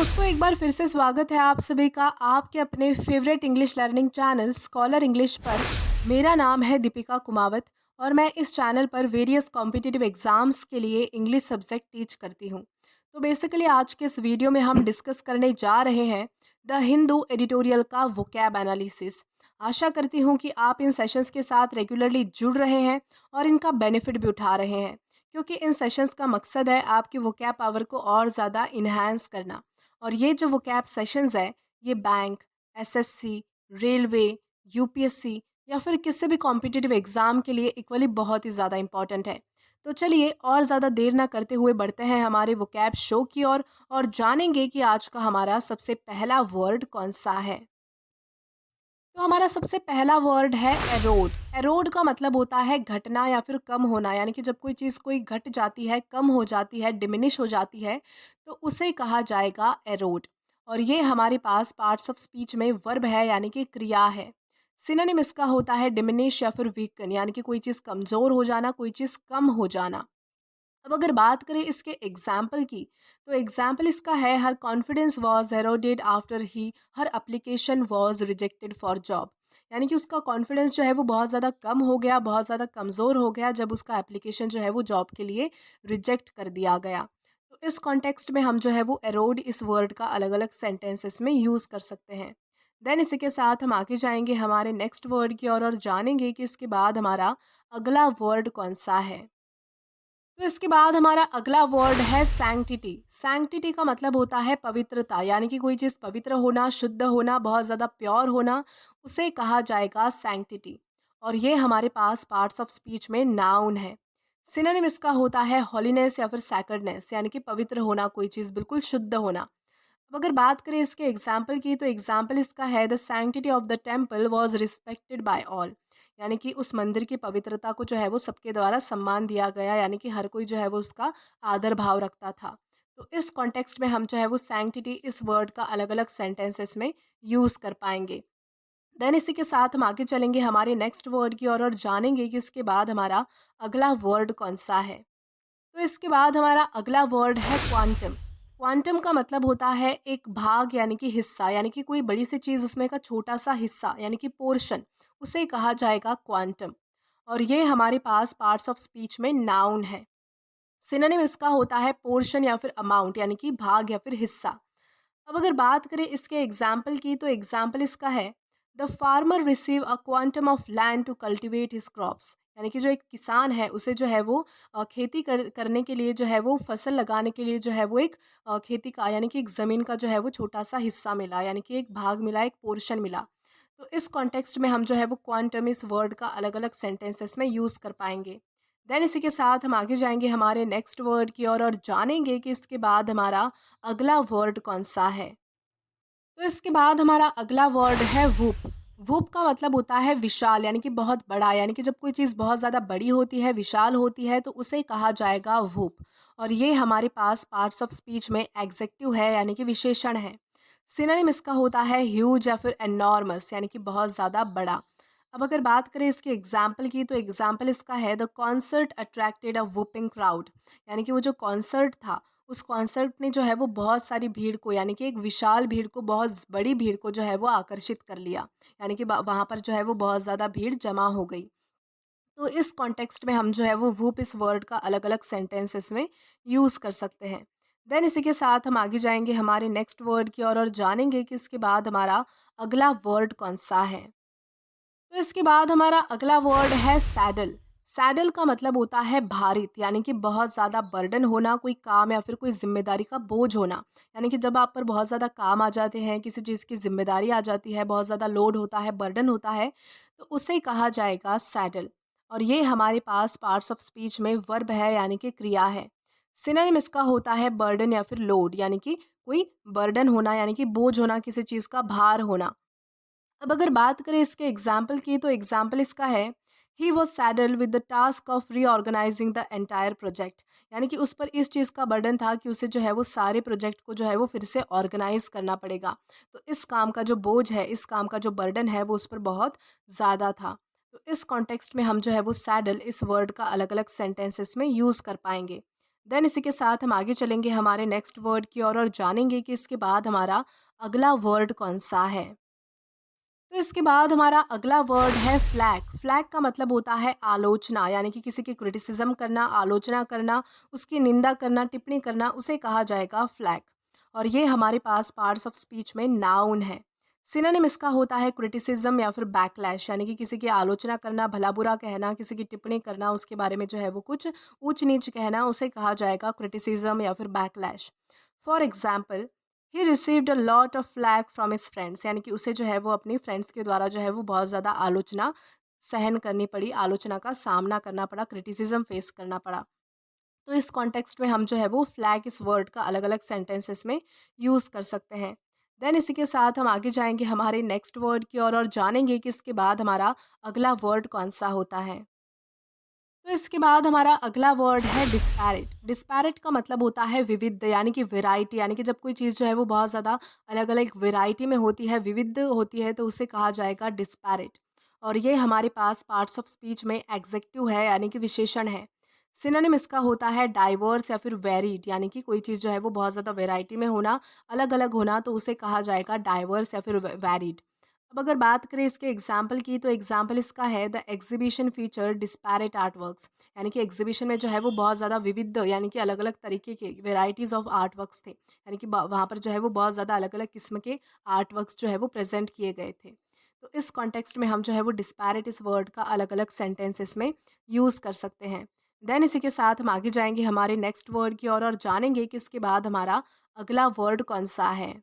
दोस्तों, एक बार फिर से स्वागत है आप सभी का आपके अपने favourite English learning channel scholar English पर। मेरा नाम है दीपिका कुमावत और मैं इस चैनल पर वेरियस कॉम्पिटिटिव एग्जाम्स के लिए इंग्लिश सब्जेक्ट टीच करती हूँ। तो बेसिकली आज के इस वीडियो में हम डिस्कस करने जा रहे हैं द हिंदू एडिटोरियल का वोकैब एनालिसिस। आशा करती हूँ कि आप इन सेशंस के साथ रेगुलरली जुड़ रहे हैं और इनका बेनिफिट भी उठा रहे हैं, क्योंकि इन सेशंस का मकसद है आपकी वोकैब पावर को और ज़्यादा इन्हांस करना। और ये जो वोकैब सेशंस है, ये बैंक, एसएससी, रेलवे, यूपीएससी या फिर किसी भी कॉम्पिटिटिव एग्ज़ाम के लिए इक्वली बहुत ही ज़्यादा इंपॉर्टेंट है। तो चलिए और ज़्यादा देर ना करते हुए बढ़ते हैं हमारे वोकैब शो की ओर और जानेंगे कि आज का हमारा सबसे पहला वर्ड कौन सा है। तो हमारा सबसे पहला वर्ड है एरोड। एरोड का मतलब होता है घटना या फिर कम होना, यानी कि जब कोई चीज़ कोई घट जाती है, कम हो जाती है, डिमिनिश हो जाती है, तो उसे कहा जाएगा एरोड। और ये हमारे पास पार्ट्स ऑफ स्पीच में वर्ब है, यानी कि क्रिया है। सिनोनिम इसका होता है डिमिनिश या फिर वीकन, यानी कि कोई चीज़ कमज़ोर हो जाना, कोई चीज़ कम हो जाना। अब अगर बात करें इसके एग्जाम्पल की, तो एग्जाम्पल इसका है her confidence was eroded after he her application was rejected for job. यानी कि उसका कॉन्फिडेंस जो है वो बहुत ज़्यादा कम हो गया, बहुत ज़्यादा कमज़ोर हो गया जब उसका एप्लीकेशन जो है वो जॉब के लिए रिजेक्ट कर दिया गया। तो इस कॉन्टेक्स्ट में हम जो है वो एरोड इस वर्ड का अलग अलग सेंटेंसेस में यूज़ कर सकते हैं। देन इसी के साथ हम आगे जाएंगे हमारे नेक्स्ट वर्ड की और जानेंगे कि इसके बाद हमारा अगला वर्ड कौन सा है। तो इसके बाद हमारा अगला वर्ड है सैंक्टिटी। सैंक्टिटी का मतलब होता है पवित्रता, यानी कि कोई चीज़ पवित्र होना, शुद्ध होना, बहुत ज़्यादा प्योर होना, उसे कहा जाएगा सैंक्टिटी। और ये हमारे पास पार्ट्स ऑफ स्पीच में नाउन है। सिनोनिम इसका होता है हॉलीनेस या फिर सैक्रेडनेस, यानी कि पवित्र होना, कोई चीज़ बिल्कुल शुद्ध होना। अब अगर बात करें इसके एग्जाम्पल की, तो एग्जाम्पल इसका है the sanctity of the temple was respected by all. यानी कि उस मंदिर की पवित्रता को जो है वो सबके द्वारा सम्मान दिया गया, यानी कि हर कोई जो है वो उसका आदर भाव रखता था। तो इस कॉन्टेक्स्ट में हम जो है वो सैंक्टिटी इस वर्ड का अलग अलग सेंटेंसेस में यूज़ कर पाएंगे। देन इसी के साथ हम आगे चलेंगे हमारे नेक्स्ट वर्ड की और जानेंगे कि इसके बाद हमारा अगला वर्ड कौन सा है। तो इसके बाद हमारा अगला वर्ड है क्वांटम। क्वांटम का मतलब होता है एक भाग, यानी कि हिस्सा, यानी कि कोई बड़ी सी चीज़ उसमें का छोटा सा हिस्सा, यानी कि पोर्शन, उसे कहा जाएगा क्वांटम। और ये हमारे पास पार्ट्स ऑफ स्पीच में नाउन है। सिनोनिम इसका होता है पोर्शन या फिर अमाउंट, यानी कि भाग या फिर हिस्सा। अब अगर बात करें इसके एग्जाम्पल की, तो एग्जाम्पल इसका है the farmer receive a quantum of land to cultivate his crops. यानी कि जो एक किसान है उसे जो है वो खेती करने के लिए जो है वो फसल लगाने के लिए जो है वो एक खेती का, यानी कि एक ज़मीन का जो है वो छोटा सा हिस्सा मिला, यानी कि एक भाग मिला, एक पोर्शन मिला। तो इस कॉन्टेक्स्ट में हम जो है वो क्वांटम इस वर्ड का अलग अलग सेंटेंसेस में यूज़ कर पाएंगे। देन इसी के साथ हम आगे जाएंगे हमारे नेक्स्ट वर्ड की और जानेंगे कि इसके बाद हमारा अगला वर्ड कौन सा है। तो इसके बाद हमारा अगला वर्ड है वूप। वूप का मतलब होता है विशाल, यानी कि बहुत बड़ा, यानी कि जब कोई चीज़ बहुत ज़्यादा बड़ी होती है, विशाल होती है, तो उसे कहा जाएगा वूप। और ये हमारे पास पार्ट्स ऑफ स्पीच में एग्जेक्टिव है, यानी कि विशेषण है। सिनोनिम इसका होता है ह्यूज या फिर एनॉर्मस, यानी कि बहुत ज़्यादा बड़ा। अब अगर बात करें इसके एग्जाम्पल की, तो एग्जाम्पल इसका है the concert attracted a whopping crowd. यानी कि वो जो कॉन्सर्ट था, उस कॉन्सर्ट ने जो है वो बहुत सारी भीड़ को, यानी कि एक विशाल भीड़ को, बहुत बड़ी भीड़ को जो है वो आकर्षित कर लिया। यानी कि वहाँ पर जो है वो बहुत ज़्यादा भीड़ जमा हो गई। तो इस कॉन्टेक्स्ट में हम जो है वो वूप इस वर्ड का अलग अलग सेंटेंसेस में यूज़ कर सकते हैं। देन इसी के साथ हम आगे जाएंगे हमारे नेक्स्ट वर्ड की और जानेंगे कि इसके बाद हमारा अगला वर्ड कौन सा है। तो इसके बाद हमारा अगला वर्ड है सैडल। सैडल का मतलब होता है भारित, यानी कि बहुत ज़्यादा बर्डन होना, कोई काम या फिर कोई जिम्मेदारी का बोझ होना। यानी कि जब आप पर बहुत ज़्यादा काम आ जाते हैं, किसी चीज़ की जिम्मेदारी आ जाती है, बहुत ज़्यादा लोड होता है, बर्डन होता है, तो उसे कहा जाएगा सैडल। और ये हमारे पास पार्ट्स ऑफ स्पीच में वर्ब है, यानी कि क्रिया है। सिनोनिम इसका होता है बर्डन या फिर लोड, यानी कि कोई बर्डन होना, यानी कि बोझ होना, किसी चीज़ का भार होना। अब अगर बात करें इसके एग्जाम्पल की, तो एग्जाम्पल इसका है he was saddle with the task of reorganising the entire project. यानी कि उस पर इस चीज़ का बर्डन था कि उसे जो है वो सारे प्रोजेक्ट को जो है वो फिर से ऑर्गेनाइज करना पड़ेगा। तो इस काम का जो बोझ है, इस काम का जो बर्डन है, वो उस पर बहुत ज़्यादा था। तो इस कॉन्टेक्स्ट में हम जो है वो सैडल इस वर्ड का अलग अलग सेंटेंसेस में यूज़ कर पाएंगे। देन इसी के साथ हम आगे चलेंगे हमारे नेक्स्ट वर्ड की ओर और जानेंगे कि इसके बाद हमारा अगला वर्ड कौन-सा है। तो इसके बाद हमारा अगला वर्ड है फ्लैग। फ्लैग का मतलब होता है आलोचना, यानी कि किसी की क्रिटिसिज्म करना, आलोचना करना, उसकी निंदा करना, टिप्पणी करना, उसे कहा जाएगा फ्लैग। और ये हमारे पास पार्ट्स ऑफ स्पीच में नाउन है। सिनोनिम इसका होता है क्रिटिसिज्म या फिर बैकलैश, यानी कि किसी की आलोचना करना, भला बुरा कहना, किसी की टिप्पणी करना, उसके बारे में जो है वो कुछ ऊंच नीच कहना, उसे कहा जाएगा क्रिटिसिज्म या फिर backlash. For example, he received a lot of flag from his friends, यानी कि उसे जो है वो अपनी फ्रेंड्स के द्वारा जो है वो बहुत ज़्यादा आलोचना सहन करनी पड़ी, आलोचना का सामना करना पड़ा, क्रिटिसिज्म फेस करना पड़ा। तो इस कॉन्टेक्स्ट में हम जो है वो फ्लैग इस वर्ड का अलग अलग सेंटेंसेस में यूज़ कर सकते हैं। देन इसी के साथ हम आगे जाएंगे हमारे नेक्स्ट वर्ड की ओर और जानेंगे कि इसके बाद हमारा अगला वर्ड कौन सा होता है। तो इसके बाद हमारा अगला वर्ड है डिस्पैरिट। डिस्पैरिट का मतलब होता है विविध, यानी कि वैरायटी, यानी कि जब कोई चीज़ जो है वो बहुत ज़्यादा अलग अलग वैरायटी में होती है, विविध होती है, तो उसे कहा जाएगा डिस्पैरिट। और ये हमारे पास पार्ट्स ऑफ स्पीच में एग्जेक्टिव है, यानी कि विशेषण है। सिनोनिम इसका होता है डाइवर्स या फिर वेरिड, यानी कि कोई चीज़ जो है वो बहुत ज़्यादा वैरायटी में होना, अलग अलग होना, तो उसे कहा जाएगा डाइवर्स या फिर वेरिड। अब अगर बात करें इसके एग्जाम्पल की, तो एग्जाम्पल इसका है the exhibition feature disparate art works, यानी कि एग्जीबिशन में जो है वो बहुत ज़्यादा विविध, यानी कि अलग अलग तरीके के वेराइटीज़ ऑफ आर्ट वर्क्स थे, यानी कि वहाँ पर जो है वो बहुत ज़्यादा अलग अलग किस्म के आर्ट वर्क्स जो है वो प्रेजेंट किए गए थे। तो इस कॉन्टेक्स्ट में हम जो है वो डिस्पैरेट इस वर्ड का अलग अलग सेंटेंसेस में यूज़ कर सकते हैं। देन इसी के साथ हम आगे जाएंगे हमारे नेक्स्ट वर्ड की और जानेंगे कि इसके बाद हमारा अगला वर्ड कौन सा है।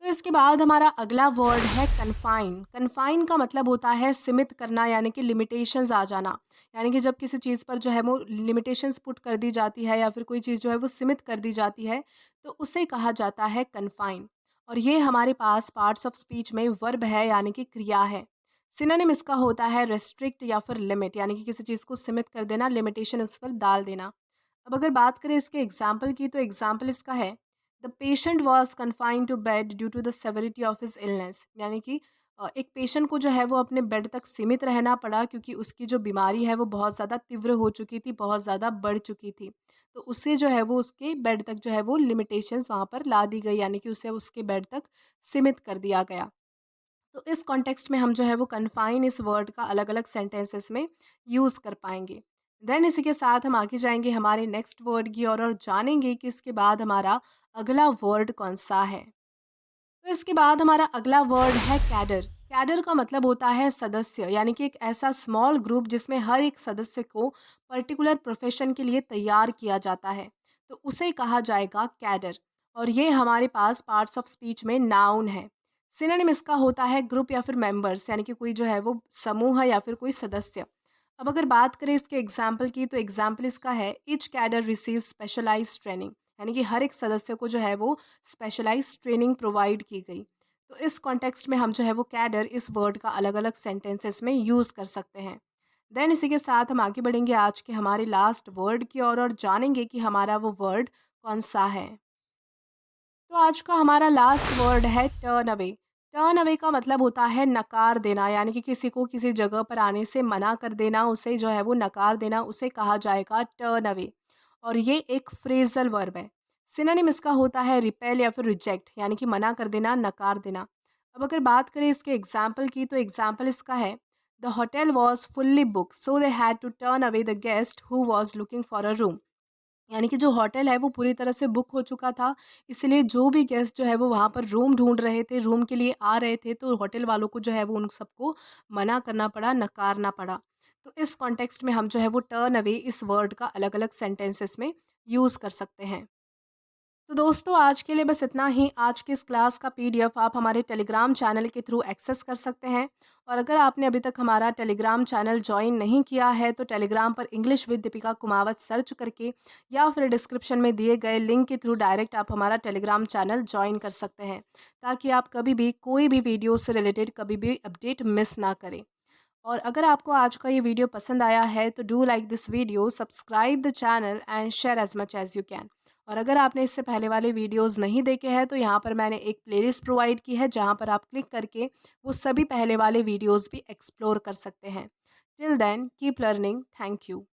तो इसके बाद हमारा अगला वर्ड है कन्फाइन। कन्फाइन का मतलब होता है सीमित करना, यानी कि लिमिटेशंस आ जाना, यानी कि जब किसी चीज़ पर जो है वो लिमिटेशंस पुट कर दी जाती है या फिर कोई चीज़ जो है वो सीमित कर दी जाती है, तो उसे कहा जाता है कन्फाइन। और ये हमारे पास पार्ट्स ऑफ स्पीच में वर्ब है, यानी कि क्रिया है। सिनोनिम इसका होता है रेस्ट्रिक्ट या फिर लिमिट, यानी कि किसी चीज़ को सीमित कर देना, लिमिटेशन उस पर डाल देना। अब अगर बात करें इसके एग्जाम्पल की, तो एग्जाम्पल इसका है the patient was confined to bed due to the severity of his illness, यानी कि एक पेशेंट को जो है वो अपने बेड तक सीमित रहना पड़ा, क्योंकि उसकी जो बीमारी है वो बहुत ज़्यादा तीव्र हो चुकी थी, बहुत ज़्यादा बढ़ चुकी थी। तो उसे जो है वो उसके बेड तक जो है वो लिमिटेशंस वहाँ पर ला दी गई, यानी कि उसे उसके बेड तक सीमित कर दिया गया। तो इस कॉन्टेक्स्ट में हम जो है वो कन्फाइन इस वर्ड का अलग अलग सेंटेंसेस में यूज़ कर पाएंगे। देन इसी के साथ हम आगे जाएंगे हमारे नेक्स्ट वर्ड की और जानेंगे कि इसके बाद हमारा अगला वर्ड कौन सा है। तो इसके बाद हमारा अगला वर्ड है कैडर। कैडर का मतलब होता है सदस्य, यानी कि एक ऐसा स्मॉल ग्रुप जिसमें हर एक सदस्य को पर्टिकुलर प्रोफेशन के लिए तैयार किया जाता है, तो उसे कहा जाएगा कैडर। और ये हमारे पास पार्ट्स ऑफ स्पीच में नाउन है। सिनोनिम इसका होता है ग्रुप या फिर मेंबर्स, यानी कि कोई जो है वो समूह है या फिर कोई सदस्य। अब अगर बात करें इसके एग्जाम्पल की, तो एग्जाम्पल इसका है each cadre receive specialised training, यानी कि हर एक सदस्य को जो है वो स्पेशलाइज्ड ट्रेनिंग प्रोवाइड की गई। तो इस कॉन्टेक्स्ट में हम जो है वो कैडर इस वर्ड का अलग अलग सेंटेंसेस में यूज़ कर सकते हैं। देन इसी के साथ हम आगे बढ़ेंगे आज के हमारे लास्ट वर्ड की ओर और जानेंगे कि हमारा वो वर्ड कौन सा है। तो आज का हमारा लास्ट वर्ड है टर्न अवे। टर्न अवे का मतलब होता है नकार देना, यानी कि किसी को किसी जगह पर आने से मना कर देना, उसे जो है वो नकार देना, उसे कहा जाएगा टर्न अवे। और ये एक फ्रेजल वर्ब है। सिनोनिम इसका होता है रिपेल या फिर रिजेक्ट, यानी कि मना कर देना, नकार देना। अब अगर बात करें इसके एग्जाम्पल की, तो एग्जाम्पल इसका है the hotel was fully book so they had to turn away the guest who was looking for a room, यानी कि जो होटल है वो पूरी तरह से बुक हो चुका था, इसलिए जो भी गेस्ट जो है वो वहाँ पर रूम ढूँढ रहे थे, रूम के लिए आ रहे थे, तो होटल वालों को जो है वो उन सबको मना करना पड़ा, नकारना पड़ा। तो इस कॉन्टेक्स्ट में हम जो है वो टर्न अवे इस वर्ड का अलग-अलग सेंटेंसेस में यूज़ कर सकते हैं। तो दोस्तों आज के लिए बस इतना ही। आज की इस क्लास का पीडीएफ आप हमारे टेलीग्राम चैनल के थ्रू एक्सेस कर सकते हैं। और अगर आपने अभी तक हमारा टेलीग्राम चैनल ज्वाइन नहीं किया है, तो टेलीग्राम पर English with Deepika Kumawat search करके या फिर डिस्क्रिप्शन में दिए गए लिंक के थ्रू डायरेक्ट आप हमारा टेलीग्राम चैनल ज्वाइन कर सकते हैं, ताकि आप कभी भी कोई भी वीडियो से रिलेटेड कभी भी अपडेट मिस ना करें। और अगर आपको आज का ये वीडियो पसंद आया है, तो do like this video, subscribe the channel and share as much as you can. और अगर आपने इससे पहले वाले वीडियोस नहीं देखे हैं, तो यहाँ पर मैंने एक प्लेलिस्ट प्रोवाइड की है, जहाँ पर आप क्लिक करके वो सभी पहले वाले वीडियोस भी एक्सप्लोर कर सकते हैं। Till then keep learning. Thank you.